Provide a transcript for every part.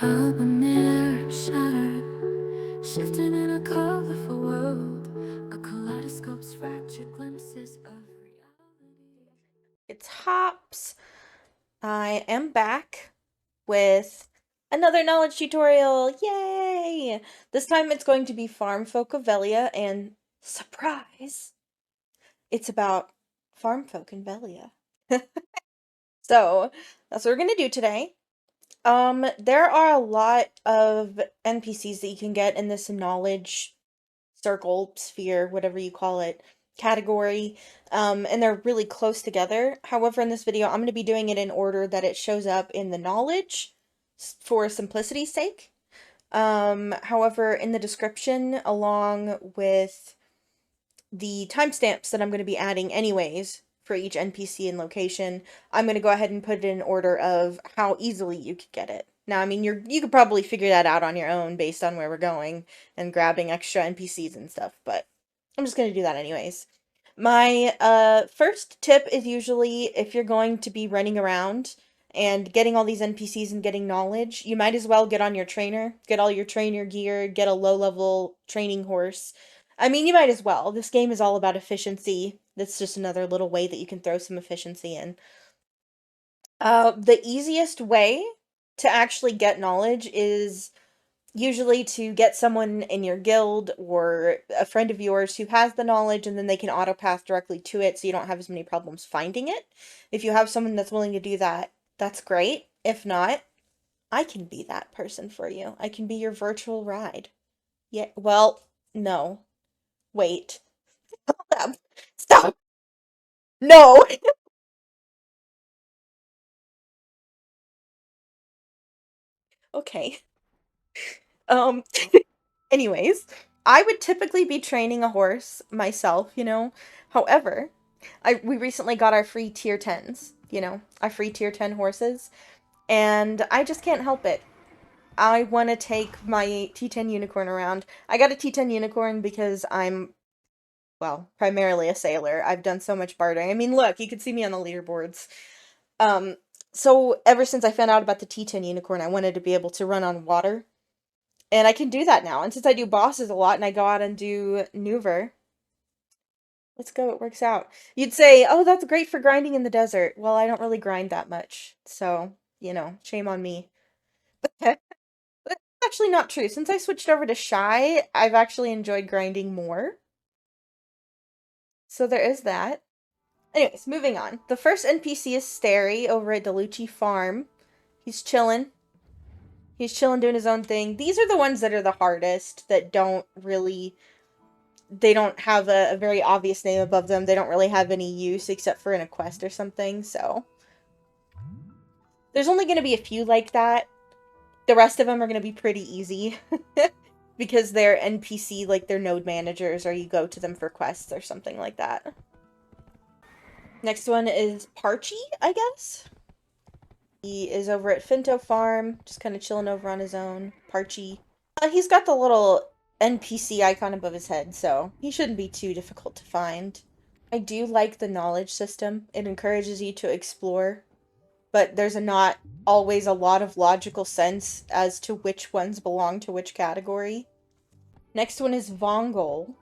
Up a mirror shattered, shifting in a colorful world, a kaleidoscope's fractured glimpses of reality. It's Hops. I am back with another knowledge tutorial. Yay! This time it's going to be Farm Folk of Velia, and surprise, it's about farm folk in Velia. So that's what we're gonna do today. There are a lot of NPCs that you can get in this knowledge circle, sphere, whatever you call it, category, and they're really close together. However, in this video, I'm going to be doing it in order that it shows up in the knowledge for simplicity's sake. However, in the description, along with the timestamps that I'm going to be adding anyways for each NPC and location, I'm going to go ahead and put it in order of how easily you could get it. Now, I mean, you could probably figure that out on your own based on where we're going and grabbing extra NPCs and stuff, but I'm just going to do that anyways. My first tip is usually if you're going to be running around and getting all these NPCs and getting knowledge, you might as well get on your trainer, get all your trainer gear, get a low-level training horse. I mean, you might as well. This game is all about efficiency. That's just another little way that you can throw some efficiency in. The easiest way to actually get knowledge is usually to get someone in your guild or a friend of yours who has the knowledge, and then they can auto path directly to it so you don't have as many problems finding it. If you have someone that's willing to do that, that's great. If not, I can be that person for you. I can be your virtual ride. Yeah, well, no. Wait. Stop. Stop. No. Okay. Um, anyways, I would typically be training a horse myself, you know. However, we recently got our free tier 10s, you know, our free tier 10 horses, and I just can't help it. I want to take my T10 unicorn around. I got a T10 unicorn because I'm, well, primarily a sailor. I've done so much bartering. I mean, look, you can see me on the leaderboards. Um, so ever since I found out about the T10 unicorn, I wanted to be able to run on water. And I can do that now. And since I do bosses a lot and I go out and do Nuver, let's go, it works out. You'd say, oh, that's great for grinding in the desert. Well, I don't really grind that much. So, you know, shame on me. That's actually not true. Since I switched over to Shy, I've actually enjoyed grinding more. So there is that. Anyways, moving on. The first NPC is Sterie over at DelLucci Farm. He's chilling. He's chilling doing his own thing. These are the ones that are the hardest, that don't really, they don't have a very obvious name above them. They don't really have any use except for in a quest or something, so. There's only going to be a few like that. The rest of them are going to be pretty easy. Because they're NPC, like they're node managers, or you go to them for quests or something like that. Next one is Parcci, I guess? He is over at Finto Farm, just kind of chilling over on his own. Parcci. He's got the little NPC icon above his head, so he shouldn't be too difficult to find. I do like the knowledge system. It encourages you to explore, but there's not always a lot of logical sense as to which ones belong to which category. Next one is Vongole.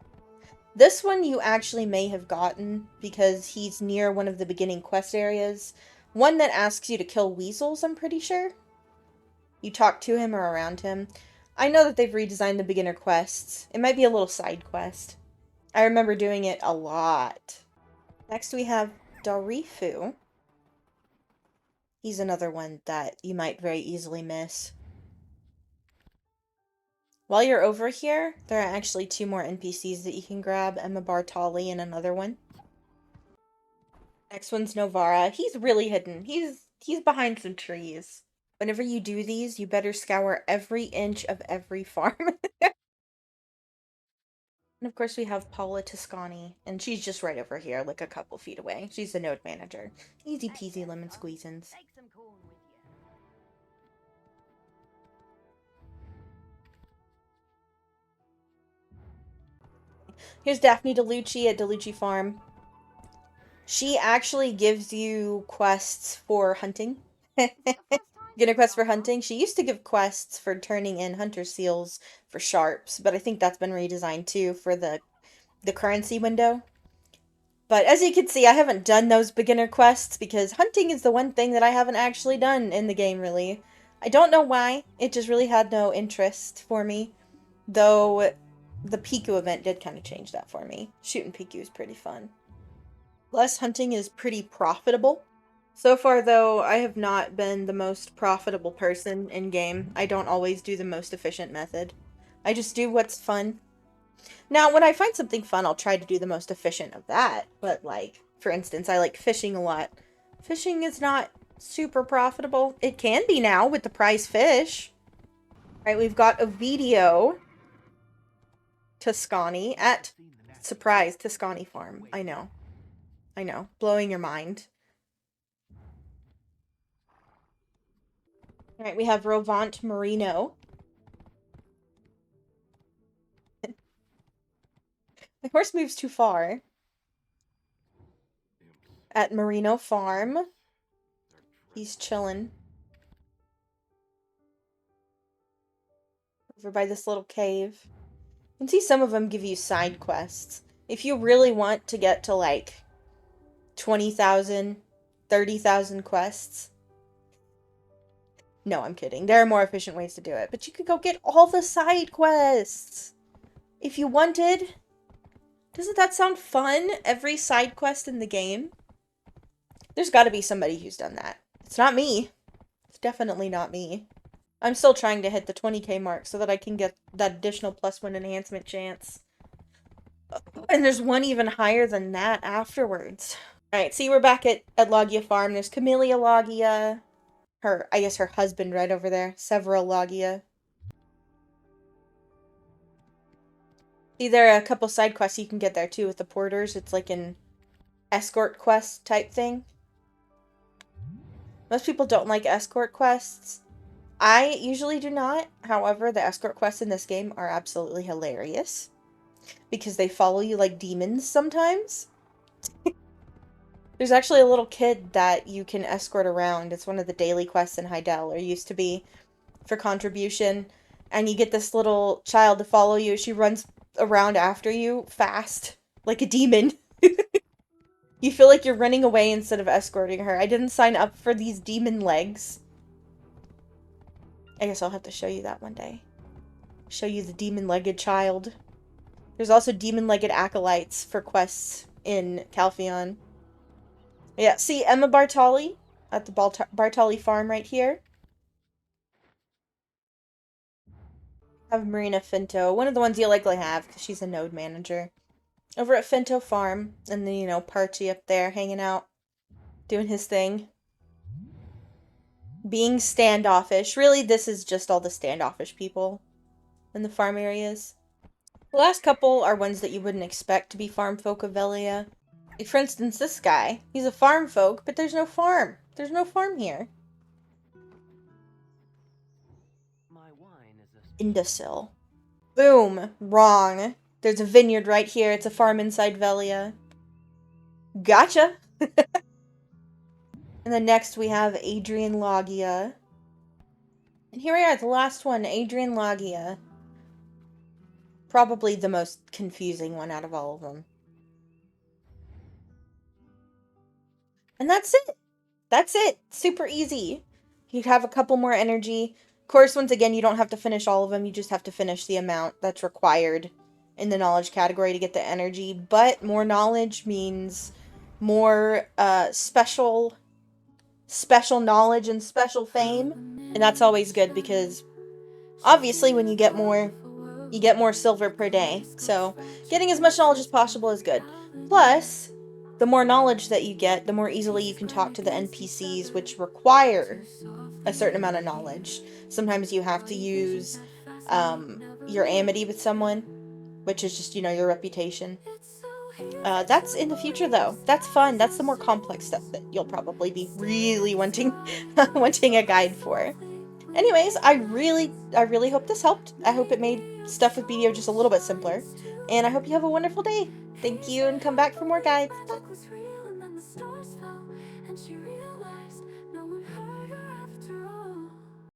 This one you actually may have gotten because he's near one of the beginning quest areas. One that asks you to kill weasels, I'm pretty sure. You talk to him or around him. I know that they've redesigned the beginner quests. It might be a little side quest. I remember doing it a lot. Next we have Darifu. He's another one that you might very easily miss. While you're over here, there are actually two more NPCs that you can grab, Emma Bartali and another one. Next one's Novara. He's really hidden. He's behind some trees. Whenever you do these, you better scour every inch of every farm. And of course we have Paula Toscani, and she's just right over here, like a couple feet away. She's the node manager. Easy peasy lemon squeezins. Here's Daphne DelLucci at DelLucci Farm. She actually gives you quests for hunting. Get a quest for hunting. She used to give quests for turning in hunter seals for sharps, but I think that's been redesigned too for the currency window. But as you can see, I haven't done those beginner quests because hunting is the one thing that I haven't actually done in the game, really. I don't know why. It just really had no interest for me. Though the Piku event did kind of change that for me. Shooting Piku is pretty fun. Less hunting is pretty profitable. So far, though, I have not been the most profitable person in game. I don't always do the most efficient method. I just do what's fun. Now, when I find something fun, I'll try to do the most efficient of that. But, like, for instance, I like fishing a lot. Fishing is not super profitable. It can be now with the prize fish. Alright, we've got Ovidio Toscani at surprise Toscani Farm. I know. I know. Blowing your mind. Alright, we have Rovant Marino. My horse moves too far. At Marino Farm. He's chilling. Over by this little cave. You can see some of them give you side quests. If you really want to get to like 20,000, 30,000 quests. No, I'm kidding. There are more efficient ways to do it. But you could go get all the side quests. If you wanted. Doesn't that sound fun? Every side quest in the game? There's got to be somebody who's done that. It's not me. It's definitely not me. I'm still trying to hit the 20k mark so that I can get that additional +1 enhancement chance. And there's one even higher than that afterwards. Alright, see, we're back at Loggia Farm. There's Camellia Loggia. I guess her husband right over there. Severo Loggia. See, there are a couple side quests you can get there too with the porters. It's like an escort quest type thing. Most people don't like escort quests. I usually do not. However, the escort quests in this game are absolutely hilarious. Because they follow you like demons sometimes. There's actually a little kid that you can escort around. It's one of the daily quests in Heidel, or used to be, for contribution. And you get this little child to follow you. She runs around after you fast, like a demon. You feel like you're running away instead of escorting her. I didn't sign up for these demon legs. I guess I'll have to show you that one day. Show you the demon-legged child. There's also demon-legged acolytes for quests in Calpheon. Yeah, see Emma Bartali at the Bartali Farm right here. Have Marina Finto, one of the ones you'll likely have because she's a node manager. Over at Finto Farm, and then, you know, Parcci up there hanging out, doing his thing. Being standoffish. Really, this is just all the standoffish people in the farm areas. The last couple are ones that you wouldn't expect to be farm folk of Velia. Like, for instance, this guy. He's a farm folk, but there's no farm. There's no farm here. Indasil. Boom. Wrong. There's a vineyard right here. It's a farm inside Velia. Gotcha. And then next we have Adrian Loggia. And here we are, the last one, Adrian Loggia. Probably the most confusing one out of all of them. And that's it. That's it. Super easy. You'd have a couple more energy. Of course, once again, you don't have to finish all of them. You just have to finish the amount that's required in the knowledge category to get the energy. But more knowledge means more special knowledge and special fame. And that's always good because obviously when you get more silver per day. So getting as much knowledge as possible is good. Plus, the more knowledge that you get, the more easily you can talk to the NPCs, which require a certain amount of knowledge. Sometimes you have to use your amity with someone, which is just, you know, your reputation. That's in the future, though. That's fun. That's the more complex stuff that you'll probably be really wanting a guide for. Anyways, I really hope this helped. I hope it made stuff with BDO just a little bit simpler. And I hope you have a wonderful day. Thank you, and come back for more guides. Bye.